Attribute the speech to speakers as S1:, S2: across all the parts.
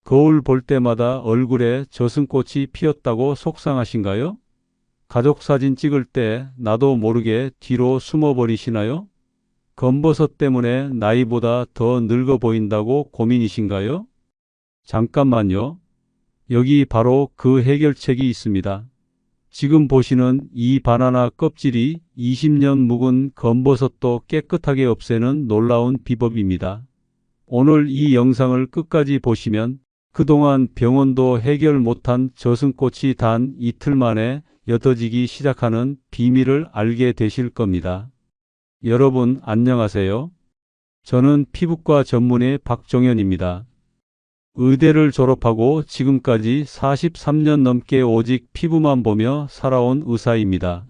S1: 거울 볼 때마다 얼굴에 저승꽃이 피었다고 속상하신가요? 가족 사진 찍을 때 나도 모르게 뒤로 숨어 버리시나요? 검버섯 때문에 나이보다 더 늙어 보인다고 고민이신가요? 잠깐만요. 여기 바로 그 해결책이 있습니다. 지금 보시는 이 바나나 껍질이 20년 묵은 검버섯도 깨끗하게 없애는 놀라운 비법입니다. 오늘 이 영상을 끝까지 보시면 그동안 병원도 해결 못한 저승꽃이 단 이틀 만에 옅어지기 시작하는 비밀을 알게 되실 겁니다. 여러분 안녕하세요. 저는 피부과 전문의 박종현입니다. 의대를 졸업하고 지금까지 43년 넘게 오직 피부만 보며 살아온 의사입니다.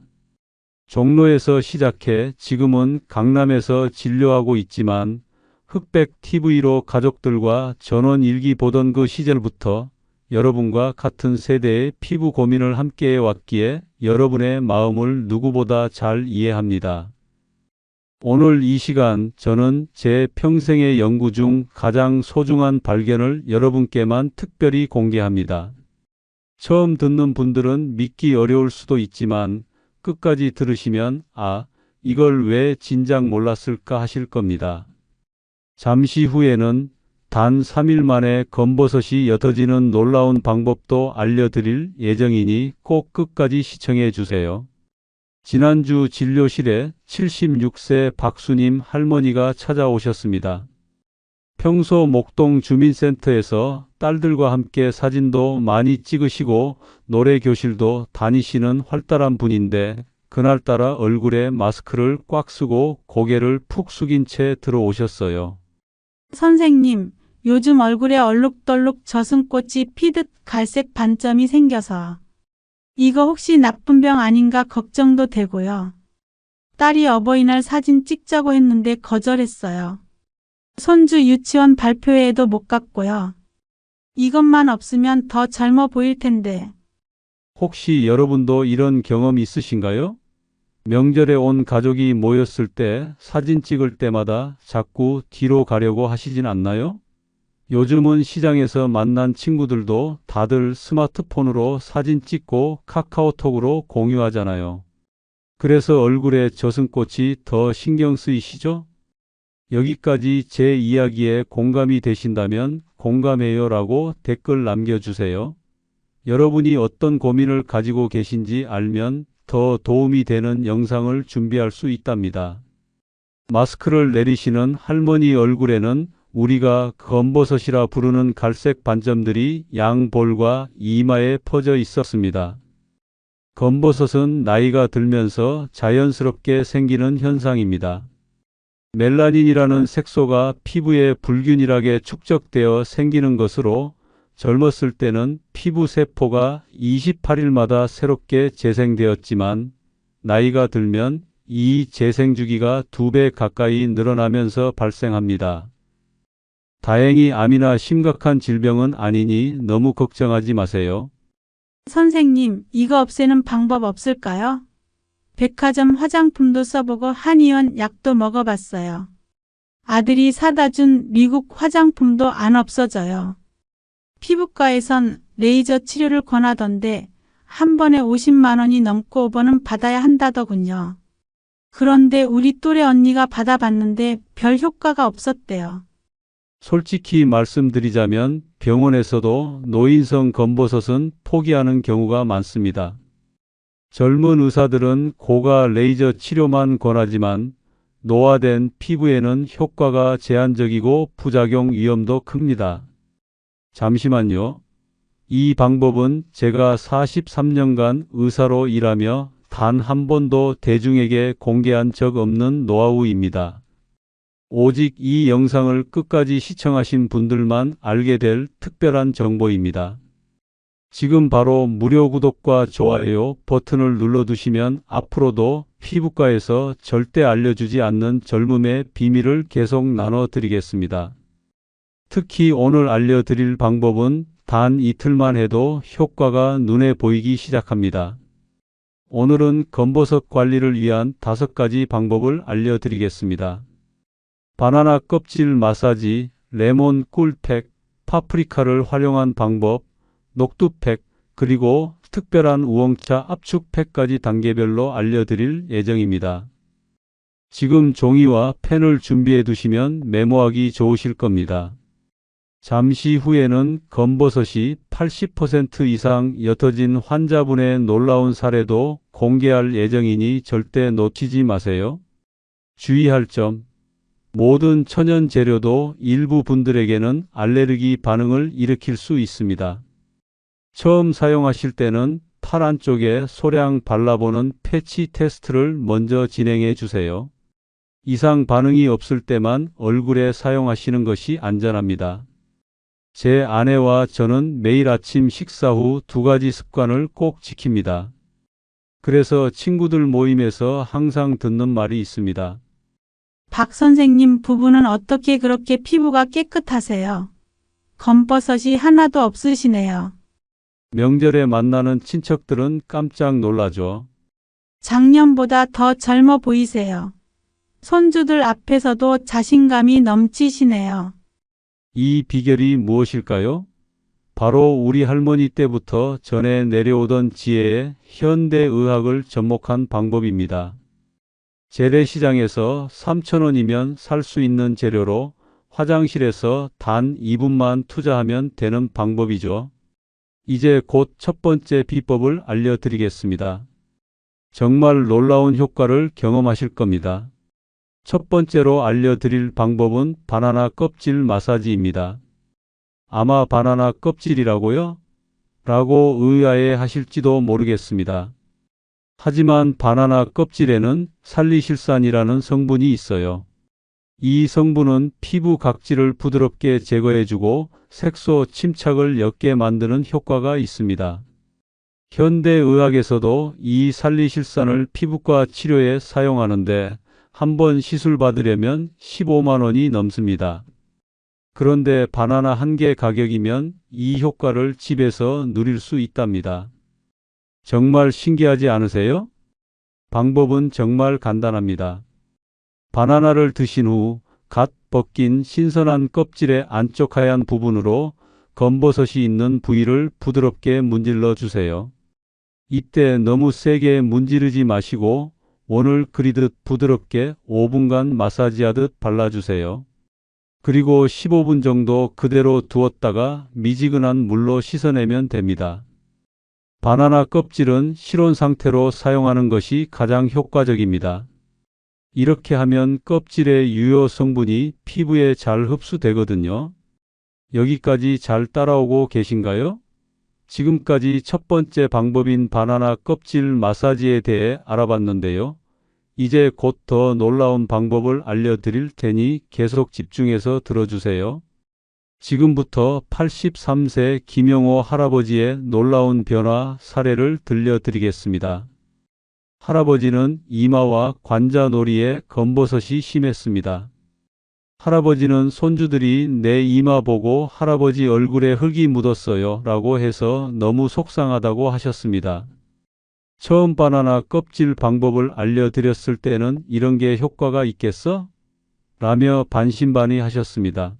S1: 종로에서 시작해 지금은 강남에서 진료하고 있지만 흑백 TV로 가족들과 전원 일기 보던 그 시절부터 여러분과 같은 세대의 피부 고민을 함께해 왔기에 여러분의 마음을 누구보다 잘 이해합니다. 오늘 이 시간 저는 제 평생의 연구 중 가장 소중한 발견을 여러분께만 특별히 공개합니다. 처음 듣는 분들은 믿기 어려울 수도 있지만 끝까지 들으시면 이걸 왜 진작 몰랐을까 하실 겁니다. 잠시 후에는 단 3일 만에 검버섯이 옅어지는 놀라운 방법도 알려드릴 예정이니 꼭 끝까지 시청해 주세요. 지난주 진료실에 76세 박수님 할머니가 찾아오셨습니다. 평소 목동 주민센터에서 딸들과 함께 사진도 많이 찍으시고 노래 교실도 다니시는 활달한 분인데 그날따라 얼굴에 마스크를 꽉 쓰고 고개를 푹 숙인 채 들어오셨어요.
S2: 선생님, 요즘 얼굴에 얼룩덜룩 저승꽃이 피듯 갈색 반점이 생겨서 이거 혹시 나쁜 병 아닌가 걱정도 되고요. 딸이 어버이날 사진 찍자고 했는데 거절했어요. 손주 유치원 발표회에도 못 갔고요. 이것만 없으면 더 젊어 보일 텐데.
S1: 혹시 여러분도 이런 경험 있으신가요? 명절에 온 가족이 모였을 때 사진 찍을 때마다 자꾸 뒤로 가려고 하시진 않나요? 요즘은 시장에서 만난 친구들도 다들 스마트폰으로 사진 찍고 카카오톡으로 공유하잖아요. 그래서 얼굴에 저승꽃이 더 신경 쓰이시죠? 여기까지 제 이야기에 공감이 되신다면 공감해요라고 댓글 남겨주세요. 여러분이 어떤 고민을 가지고 계신지 알면 더 도움이 되는 영상을 준비할 수 있답니다. 마스크를 내리시는 할머니 얼굴에는 우리가 검버섯이라 부르는 갈색 반점들이 양볼과 이마에 퍼져 있었습니다. 검버섯은 나이가 들면서 자연스럽게 생기는 현상입니다. 멜라닌이라는 색소가 피부에 불균일하게 축적되어 생기는 것으로 젊었을 때는 피부 세포가 28일마다 새롭게 재생되었지만 나이가 들면 이 재생 주기가 2배 가까이 늘어나면서 발생합니다. 다행히 암이나 심각한 질병은 아니니 너무 걱정하지 마세요.
S2: 선생님, 이거 없애는 방법 없을까요? 백화점 화장품도 써보고 한의원 약도 먹어봤어요. 아들이 사다 준 미국 화장품도 안 없어져요. 피부과에선 레이저 치료를 권하던데 한 번에 50만 원이 넘고 5번은 받아야 한다더군요. 그런데 우리 또래 언니가 받아봤는데 별 효과가 없었대요.
S1: 솔직히 말씀드리자면 병원에서도 노인성 검버섯은 포기하는 경우가 많습니다. 젊은 의사들은 고가 레이저 치료만 권하지만 노화된 피부에는 효과가 제한적이고 부작용 위험도 큽니다. 잠시만요. 이 방법은 제가 43년간 의사로 일하며 단 한 번도 대중에게 공개한 적 없는 노하우입니다. 오직 이 영상을 끝까지 시청하신 분들만 알게 될 특별한 정보입니다. 지금 바로 무료 구독과 좋아요 버튼을 눌러두시면 앞으로도 피부과에서 절대 알려주지 않는 젊음의 비밀을 계속 나눠드리겠습니다. 특히 오늘 알려드릴 방법은 단 이틀만 해도 효과가 눈에 보이기 시작합니다. 오늘은 검버섯 관리를 위한 5가지 방법을 알려드리겠습니다. 바나나 껍질 마사지, 레몬 꿀팩, 파프리카를 활용한 방법, 녹두팩, 그리고 특별한 우엉차 압축팩까지 단계별로 알려드릴 예정입니다. 지금 종이와 펜을 준비해 두시면 메모하기 좋으실 겁니다. 잠시 후에는 검버섯이 80% 이상 옅어진 환자분의 놀라운 사례도 공개할 예정이니 절대 놓치지 마세요. 주의할 점. 모든 천연 재료도 일부 분들에게는 알레르기 반응을 일으킬 수 있습니다. 처음 사용하실 때는 팔 안쪽에 소량 발라보는 패치 테스트를 먼저 진행해 주세요. 이상 반응이 없을 때만 얼굴에 사용하시는 것이 안전합니다. 제 아내와 저는 매일 아침 식사 후 2가지 습관을 꼭 지킵니다. 그래서 친구들 모임에서 항상 듣는 말이 있습니다.
S2: 박 선생님 부부는 어떻게 그렇게 피부가 깨끗하세요? 검버섯이 하나도 없으시네요.
S1: 명절에 만나는 친척들은 깜짝 놀라죠.
S2: 작년보다 더 젊어 보이세요. 손주들 앞에서도 자신감이 넘치시네요.
S1: 이 비결이 무엇일까요? 바로 우리 할머니 때부터 전해 내려오던 지혜의 현대의학을 접목한 방법입니다. 재래시장에서 3,000원이면 살 수 있는 재료로 화장실에서 단 2분만 투자하면 되는 방법이죠. 이제 곧 첫 번째 비법을 알려드리겠습니다. 정말 놀라운 효과를 경험하실 겁니다. 첫 번째로 알려드릴 방법은 바나나 껍질 마사지입니다. 아마 바나나 껍질이라고요? 라고 의아해 하실지도 모르겠습니다. 하지만 바나나 껍질에는 살리실산이라는 성분이 있어요. 이 성분은 피부 각질을 부드럽게 제거해주고 색소 침착을 옅게 만드는 효과가 있습니다. 현대의학에서도 이 살리실산을 피부과 치료에 사용하는데 한번 시술 받으려면 15만 원이 넘습니다. 그런데 바나나 한 개 가격이면 이 효과를 집에서 누릴 수 있답니다. 정말 신기하지 않으세요? 방법은 정말 간단합니다. 바나나를 드신 후 갓 벗긴 신선한 껍질의 안쪽 하얀 부분으로 검버섯이 있는 부위를 부드럽게 문질러 주세요. 이때 너무 세게 문지르지 마시고 원을 그리듯 부드럽게 5분간 마사지하듯 발라주세요. 그리고 15분 정도 그대로 두었다가 미지근한 물로 씻어내면 됩니다. 바나나 껍질은 실온 상태로 사용하는 것이 가장 효과적입니다. 이렇게 하면 껍질의 유효 성분이 피부에 잘 흡수되거든요. 여기까지 잘 따라오고 계신가요? 지금까지 첫 번째 방법인 바나나 껍질 마사지에 대해 알아봤는데요. 이제 곧 더 놀라운 방법을 알려드릴 테니 계속 집중해서 들어주세요. 지금부터 83세 김영호 할아버지의 놀라운 변화 사례를 들려드리겠습니다. 할아버지는 이마와 관자놀이에 검버섯이 심했습니다. 할아버지는 손주들이 내 이마 보고 할아버지 얼굴에 흙이 묻었어요 라고 해서 너무 속상하다고 하셨습니다. 처음 바나나 껍질 방법을 알려드렸을 때는 이런 게 효과가 있겠어? 라며 반신반의하셨습니다.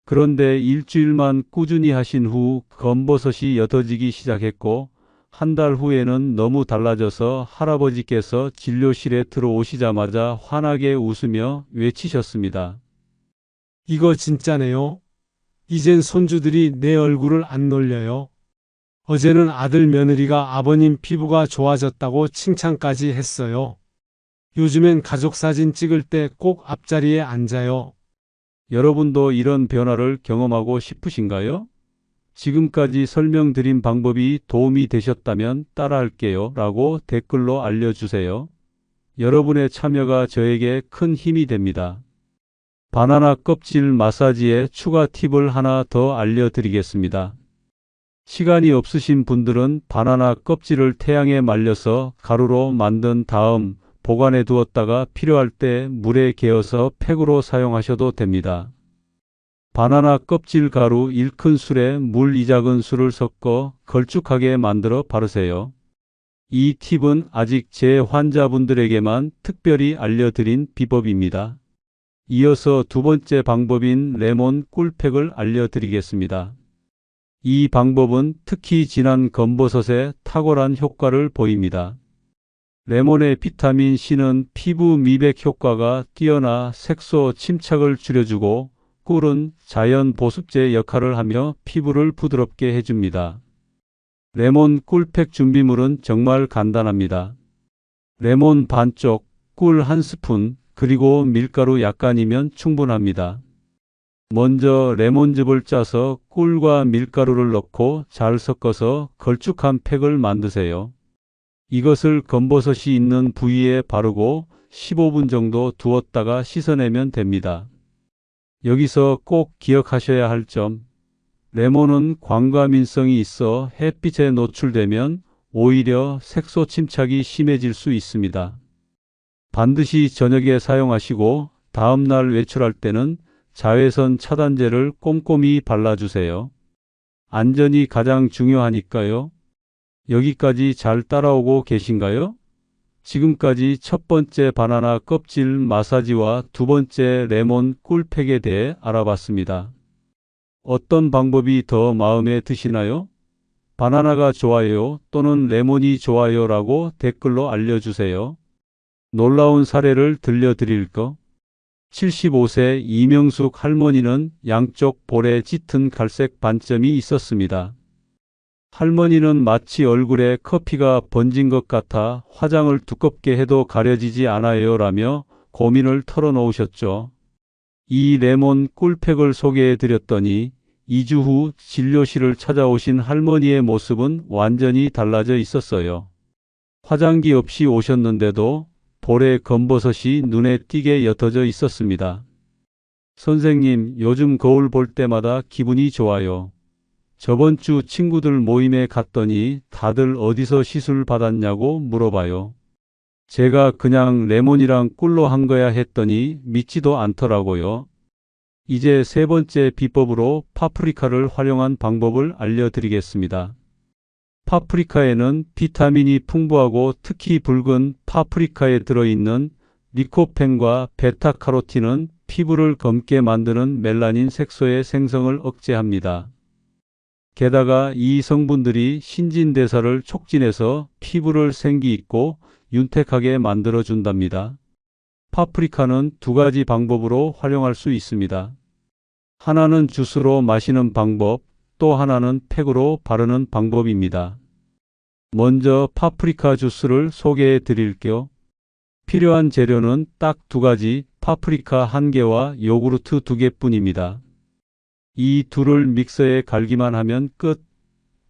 S1: 그런데 일주일만 꾸준히 하신 후 검버섯이 옅어지기 시작했고 한 달 후에는 너무 달라져서 할아버지께서 진료실에 들어오시자마자 환하게 웃으며 외치셨습니다.
S3: 이거 진짜네요. 이젠 손주들이 내 얼굴을 안 놀려요. 어제는 아들 며느리가 아버님 피부가 좋아졌다고 칭찬까지 했어요. 요즘엔 가족 사진 찍을 때 꼭 앞자리에 앉아요.
S1: 여러분도 이런 변화를 경험하고 싶으신가요? 지금까지 설명드린 방법이 도움이 되셨다면 따라할게요 라고 댓글로 알려주세요. 여러분의 참여가 저에게 큰 힘이 됩니다. 바나나 껍질 마사지의 추가 팁을 하나 더 알려드리겠습니다. 시간이 없으신 분들은 바나나 껍질을 태양에 말려서 가루로 만든 다음 보관해 두었다가 필요할 때 물에 개어서 팩으로 사용하셔도 됩니다. 바나나 껍질 가루 1큰술에 물 2작은술을 섞어 걸쭉하게 만들어 바르세요. 이 팁은 아직 제 환자분들에게만 특별히 알려드린 비법입니다. 이어서 두 번째 방법인 레몬 꿀팩을 알려드리겠습니다. 이 방법은 특히 진한 검버섯에 탁월한 효과를 보입니다. 레몬의 비타민 C는 피부 미백 효과가 뛰어나 색소 침착을 줄여주고 꿀은 자연 보습제 역할을 하며 피부를 부드럽게 해줍니다. 레몬 꿀팩 준비물은 정말 간단합니다. 레몬 반쪽, 꿀 1스푼, 그리고 밀가루 약간이면 충분합니다. 먼저 레몬즙을 짜서 꿀과 밀가루를 넣고 잘 섞어서 걸쭉한 팩을 만드세요. 이것을 검버섯이 있는 부위에 바르고 15분 정도 두었다가 씻어내면 됩니다. 여기서 꼭 기억하셔야 할 점, 레몬은 광과민성이 있어 햇빛에 노출되면 오히려 색소 침착이 심해질 수 있습니다. 반드시 저녁에 사용하시고 다음날 외출할 때는 자외선 차단제를 꼼꼼히 발라주세요. 안전이 가장 중요하니까요. 여기까지 잘 따라오고 계신가요? 지금까지 첫 번째 바나나 껍질 마사지와 두 번째 레몬 꿀팩에 대해 알아봤습니다. 어떤 방법이 더 마음에 드시나요? 바나나가 좋아요 또는 레몬이 좋아요 라고 댓글로 알려주세요. 놀라운 사례를 들려드릴까? 75세 이명숙 할머니는 양쪽 볼에 짙은 갈색 반점이 있었습니다. 할머니는 마치 얼굴에 커피가 번진 것 같아 화장을 두껍게 해도 가려지지 않아요 라며 고민을 털어놓으셨죠. 이 레몬 꿀팩을 소개해 드렸더니 2주 후 진료실을 찾아오신 할머니의 모습은 완전히 달라져 있었어요. 화장기 없이 오셨는데도 볼에 검버섯이 눈에 띄게 옅어져 있었습니다. 선생님, 요즘 거울 볼 때마다 기분이 좋아요. 저번 주 친구들 모임에 갔더니 다들 어디서 시술 받았냐고 물어봐요. 제가 그냥 레몬이랑 꿀로 한 거야 했더니 믿지도 않더라고요. 이제 세 번째 비법으로 파프리카를 활용한 방법을 알려드리겠습니다. 파프리카에는 비타민이 풍부하고 특히 붉은 파프리카에 들어있는 리코펜과 베타카로틴은 피부를 검게 만드는 멜라닌 색소의 생성을 억제합니다. 게다가 이 성분들이 신진대사를 촉진해서 피부를 생기 있고 윤택하게 만들어준답니다. 파프리카는 두 가지 방법으로 활용할 수 있습니다. 하나는 주스로 마시는 방법, 또 하나는 팩으로 바르는 방법입니다. 먼저 파프리카 주스를 소개해 드릴게요. 필요한 재료는 딱 두 가지, 파프리카 1개와 요구르트 2개뿐입니다. 이 둘을 믹서에 갈기만 하면 끝.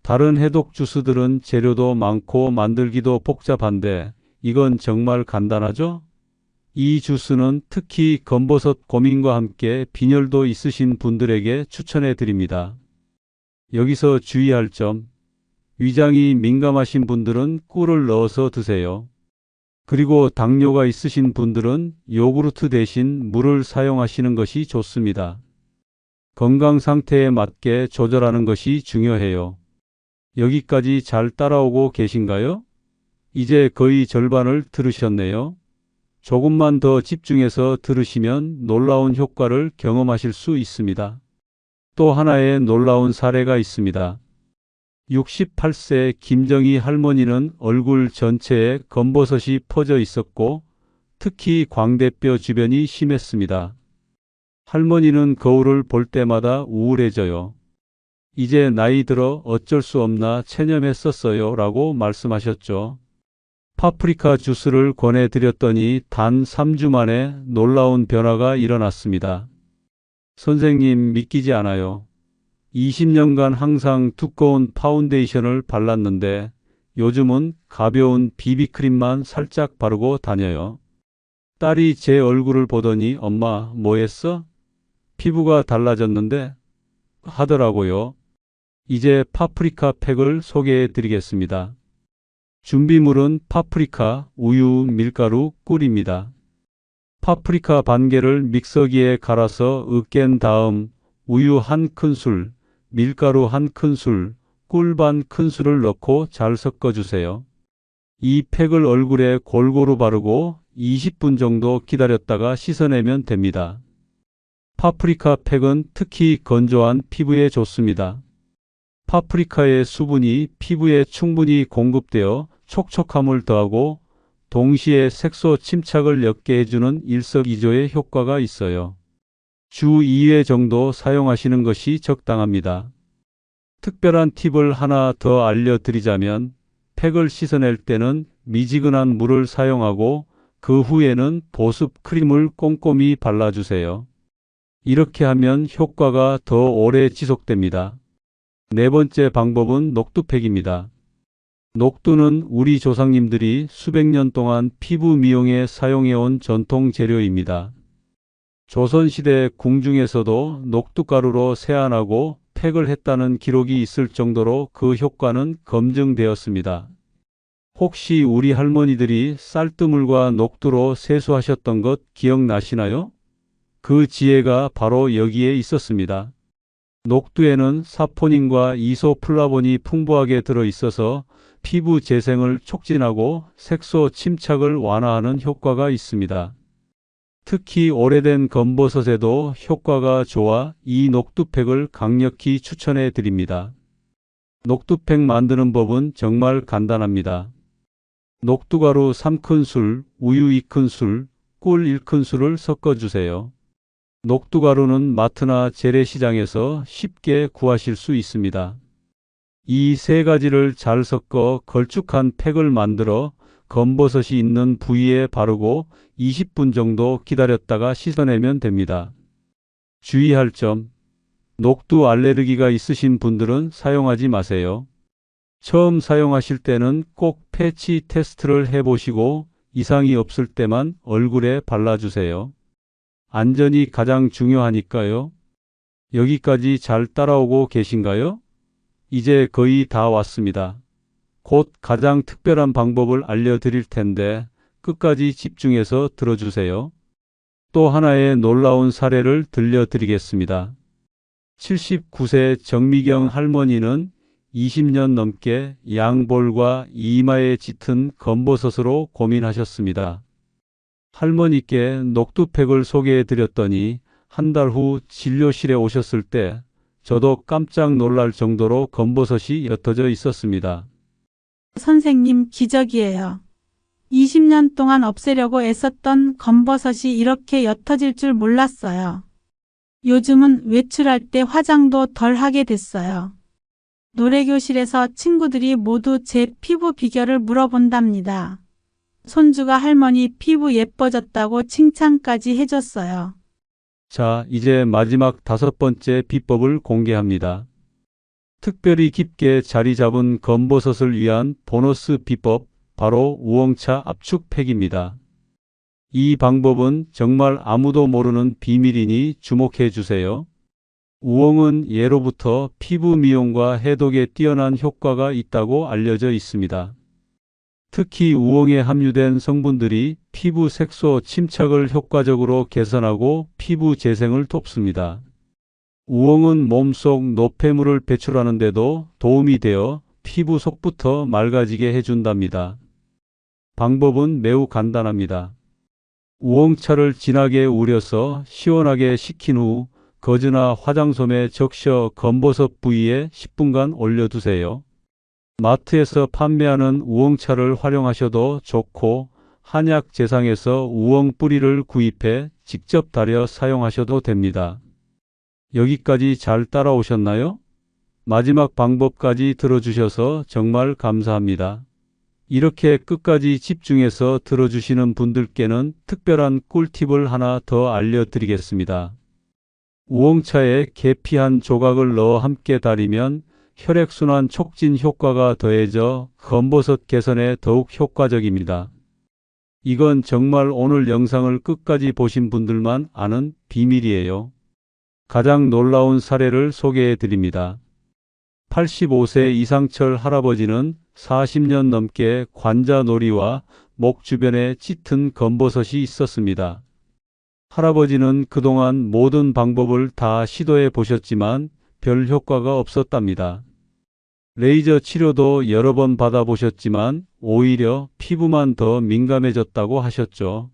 S1: 다른 해독 주스들은 재료도 많고 만들기도 복잡한데 이건 정말 간단하죠? 이 주스는 특히 검버섯 고민과 함께 빈혈도 있으신 분들에게 추천해 드립니다. 여기서 주의할 점, 위장이 민감하신 분들은 꿀을 넣어서 드세요. 그리고 당뇨가 있으신 분들은 요구르트 대신 물을 사용하시는 것이 좋습니다. 건강 상태에 맞게 조절하는 것이 중요해요. 여기까지 잘 따라오고 계신가요? 이제 거의 절반을 들으셨네요. 조금만 더 집중해서 들으시면 놀라운 효과를 경험하실 수 있습니다. 또 하나의 놀라운 사례가 있습니다. 68세 김정희 할머니는 얼굴 전체에 검버섯이 퍼져 있었고 특히 광대뼈 주변이 심했습니다. 할머니는 거울을 볼 때마다 우울해져요. 이제 나이 들어 어쩔 수 없나 체념했었어요 라고 말씀하셨죠. 파프리카 주스를 권해드렸더니 단 3주 만에 놀라운 변화가 일어났습니다. 선생님, 믿기지 않아요. 20년간 항상 두꺼운 파운데이션을 발랐는데 요즘은 가벼운 비비크림만 살짝 바르고 다녀요. 딸이 제 얼굴을 보더니 엄마, 뭐 했어? 피부가 달라졌는데? 하더라고요. 이제 파프리카 팩을 소개해 드리겠습니다. 준비물은 파프리카, 우유, 밀가루, 꿀입니다. 파프리카 반개를 믹서기에 갈아서 으깬 다음 우유 1큰술, 밀가루 1큰술, 꿀 반 큰술을 넣고 잘 섞어주세요. 이 팩을 얼굴에 골고루 바르고 20분 정도 기다렸다가 씻어내면 됩니다. 파프리카 팩은 특히 건조한 피부에 좋습니다. 파프리카의 수분이 피부에 충분히 공급되어 촉촉함을 더하고 동시에 색소 침착을 옅게 해주는 일석이조의 효과가 있어요. 주 2회 정도 사용하시는 것이 적당합니다. 특별한 팁을 하나 더 알려드리자면 팩을 씻어낼 때는 미지근한 물을 사용하고 그 후에는 보습 크림을 꼼꼼히 발라주세요. 이렇게 하면 효과가 더 오래 지속됩니다. 네 번째 방법은 녹두팩입니다. 녹두는 우리 조상님들이 수백 년 동안 피부 미용에 사용해온 전통 재료입니다. 조선시대 궁중에서도 녹두가루로 세안하고 팩을 했다는 기록이 있을 정도로 그 효과는 검증되었습니다. 혹시 우리 할머니들이 쌀뜨물과 녹두로 세수하셨던 것 기억나시나요? 그 지혜가 바로 여기에 있었습니다. 녹두에는 사포닌과 이소플라본이 풍부하게 들어있어서 피부 재생을 촉진하고 색소 침착을 완화하는 효과가 있습니다. 특히 오래된 검버섯에도 효과가 좋아 이 녹두팩을 강력히 추천해 드립니다. 녹두팩 만드는 법은 정말 간단합니다. 녹두가루 3큰술, 우유 2큰술, 꿀 1큰술을 섞어주세요. 녹두가루는 마트나 재래시장에서 쉽게 구하실 수 있습니다. 이 세 가지를 잘 섞어 걸쭉한 팩을 만들어 검버섯이 있는 부위에 바르고 20분 정도 기다렸다가 씻어내면 됩니다. 주의할 점: 녹두 알레르기가 있으신 분들은 사용하지 마세요. 처음 사용하실 때는 꼭 패치 테스트를 해보시고 이상이 없을 때만 얼굴에 발라주세요. 안전이 가장 중요하니까요. 여기까지 잘 따라오고 계신가요? 이제 거의 다 왔습니다. 곧 가장 특별한 방법을 알려드릴 텐데 끝까지 집중해서 들어주세요. 또 하나의 놀라운 사례를 들려드리겠습니다. 79세 정미경 할머니는 20년 넘게 양볼과 이마에 짙은 검버섯으로 고민하셨습니다. 할머니께 녹두팩을 소개해 드렸더니 한 달 후 진료실에 오셨을 때 저도 깜짝 놀랄 정도로 검버섯이 옅어져 있었습니다.
S2: 선생님, 기적이에요. 20년 동안 없애려고 애썼던 검버섯이 이렇게 옅어질 줄 몰랐어요. 요즘은 외출할 때 화장도 덜 하게 됐어요. 노래교실에서 친구들이 모두 제 피부 비결을 물어본답니다. 손주가 할머니 피부 예뻐졌다고 칭찬까지 해줬어요.
S1: 자, 이제 마지막 5번째 비법을 공개합니다. 특별히 깊게 자리 잡은 검버섯을 위한 보너스 비법, 바로 우엉차 압축팩입니다. 이 방법은 정말 아무도 모르는 비밀이니 주목해 주세요. 우엉은 예로부터 피부 미용과 해독에 뛰어난 효과가 있다고 알려져 있습니다. 특히 우엉에 함유된 성분들이 피부 색소 침착을 효과적으로 개선하고 피부 재생을 돕습니다. 우엉은 몸속 노폐물을 배출하는 데도 도움이 되어 피부 속부터 맑아지게 해준답니다. 방법은 매우 간단합니다. 우엉차를 진하게 우려서 시원하게 식힌 후 거즈나 화장솜에 적셔 검버섯 부위에 10분간 올려두세요. 마트에서 판매하는 우엉차를 활용하셔도 좋고 한약 제상에서 우엉 뿌리를 구입해 직접 달여 사용하셔도 됩니다. 여기까지 잘 따라오셨나요? 마지막 방법까지 들어주셔서 정말 감사합니다. 이렇게 끝까지 집중해서 들어주시는 분들께는 특별한 꿀팁을 하나 더 알려드리겠습니다. 우엉차에 계피 한 조각을 넣어 함께 달이면 혈액순환 촉진 효과가 더해져 검버섯 개선에 더욱 효과적입니다. 이건 정말 오늘 영상을 끝까지 보신 분들만 아는 비밀이에요. 가장 놀라운 사례를 소개해 드립니다. 85세 이상철 할아버지는 40년 넘게 관자놀이와 목 주변에 짙은 검버섯이 있었습니다. 할아버지는 그동안 모든 방법을 다 시도해 보셨지만 별 효과가 없었답니다. 레이저 치료도 여러 번 받아보셨지만 오히려 피부만 더 민감해졌다고 하셨죠.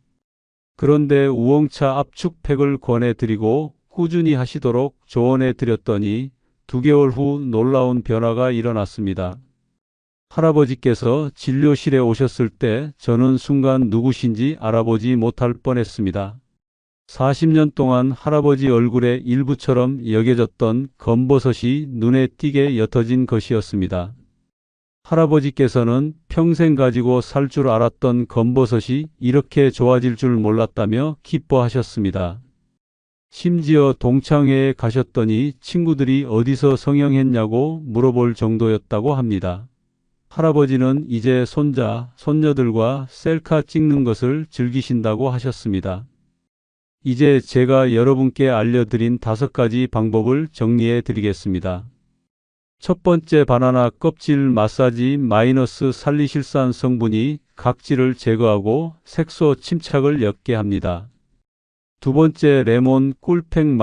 S1: 그런데 우엉차 압축팩을 권해드리고 꾸준히 하시도록 조언해 드렸더니 2개월 후 놀라운 변화가 일어났습니다. 할아버지께서 진료실에 오셨을 때 저는 순간 누구신지 알아보지 못할 뻔했습니다. 40년 동안 할아버지 얼굴에 일부처럼 여겨졌던 검버섯이 눈에 띄게 옅어진 것이었습니다. 할아버지께서는 평생 가지고 살 줄 알았던 검버섯이 이렇게 좋아질 줄 몰랐다며 기뻐하셨습니다. 심지어 동창회에 가셨더니 친구들이 어디서 성형했냐고 물어볼 정도였다고 합니다. 할아버지는 이제 손자, 손녀들과 셀카 찍는 것을 즐기신다고 하셨습니다. 이제 제가 여러분께 알려드린 5가지 방법을 정리해 드리겠습니다. 첫 번째, 바나나 껍질 마사지 살리실산 성분이 각질을 제거하고 색소 침착을 옅게 합니다. 두 번째, 레몬 꿀팩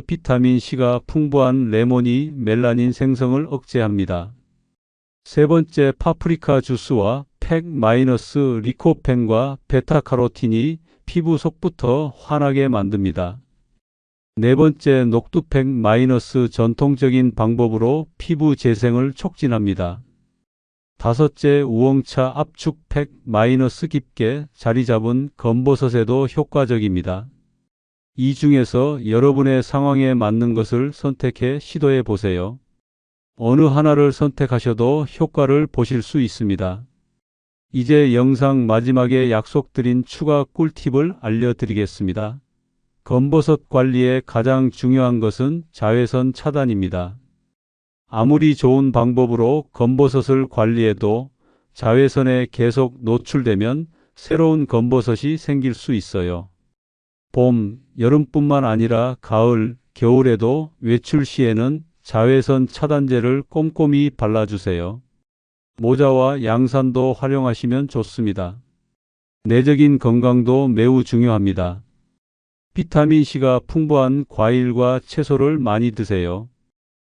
S1: 비타민C가 풍부한 레몬이 멜라닌 생성을 억제합니다. 세 번째, 파프리카 주스와 팩 리코펜과 베타카로틴이 피부 속부터 환하게 만듭니다. 네 번째, 녹두팩 전통적인 방법으로 피부 재생을 촉진합니다. 다섯째, 우엉차 압축팩 깊게 자리 잡은 검버섯에도 효과적입니다. 이 중에서 여러분의 상황에 맞는 것을 선택해 시도해 보세요. 어느 하나를 선택하셔도 효과를 보실 수 있습니다. 이제 영상 마지막에 약속드린 추가 꿀팁을 알려드리겠습니다. 검버섯 관리에 가장 중요한 것은 자외선 차단입니다. 아무리 좋은 방법으로 검버섯을 관리해도 자외선에 계속 노출되면 새로운 검버섯이 생길 수 있어요. 봄, 여름뿐만 아니라 가을, 겨울에도 외출 시에는 자외선 차단제를 꼼꼼히 발라주세요. 모자와 양산도 활용하시면 좋습니다. 내적인 건강도 매우 중요합니다. 비타민C가 풍부한 과일과 채소를 많이 드세요.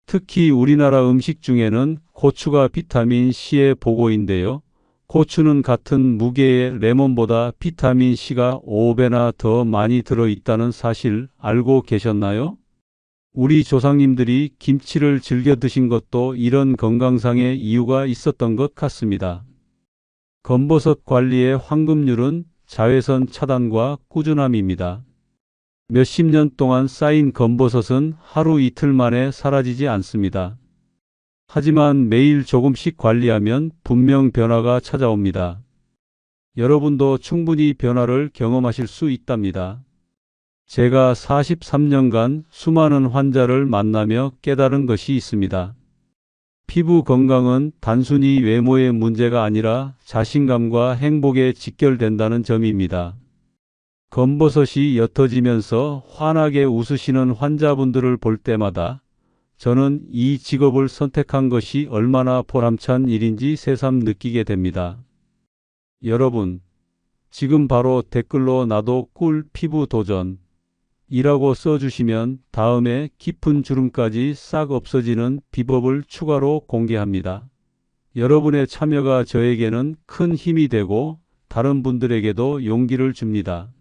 S1: 특히 우리나라 음식 중에는 고추가 비타민C의 보고인데요. 고추는 같은 무게의 레몬보다 비타민C가 5배나 더 많이 들어있다는 사실 알고 계셨나요? 우리 조상님들이 김치를 즐겨 드신 것도 이런 건강상의 이유가 있었던 것 같습니다. 검버섯 관리의 황금률은 자외선 차단과 꾸준함입니다. 몇십 년 동안 쌓인 검버섯은 하루 이틀 만에 사라지지 않습니다. 하지만 매일 조금씩 관리하면 분명 변화가 찾아옵니다. 여러분도 충분히 변화를 경험하실 수 있답니다. 제가 43년간 수많은 환자를 만나며 깨달은 것이 있습니다. 피부 건강은 단순히 외모의 문제가 아니라 자신감과 행복에 직결된다는 점입니다. 검버섯이 옅어지면서 환하게 웃으시는 환자분들을 볼 때마다 저는 이 직업을 선택한 것이 얼마나 보람찬 일인지 새삼 느끼게 됩니다. 여러분, 지금 바로 댓글로 나도 꿀 피부 도전 이라고 써주시면 다음에 깊은 주름까지 싹 없어지는 비법을 추가로 공개합니다. 여러분의 참여가 저에게는 큰 힘이 되고 다른 분들에게도 용기를 줍니다.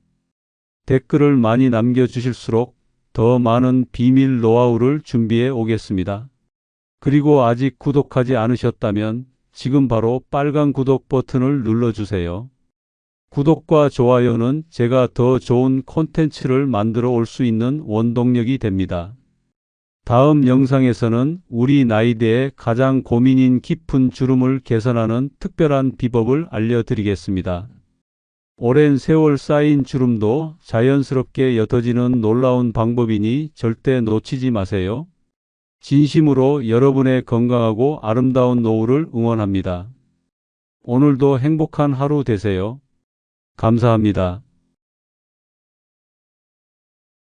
S1: 댓글을 많이 남겨주실수록 더 많은 비밀 노하우를 준비해 오겠습니다. 그리고 아직 구독하지 않으셨다면 지금 바로 빨간 구독 버튼을 눌러주세요. 구독과 좋아요는 제가 더 좋은 콘텐츠를 만들어 올 수 있는 원동력이 됩니다. 다음 영상에서는 우리 나이대의 가장 고민인 깊은 주름을 개선하는 특별한 비법을 알려드리겠습니다. 오랜 세월 쌓인 주름도 자연스럽게 옅어지는 놀라운 방법이니 절대 놓치지 마세요. 진심으로 여러분의 건강하고 아름다운 노후를 응원합니다. 오늘도 행복한 하루 되세요. 감사합니다.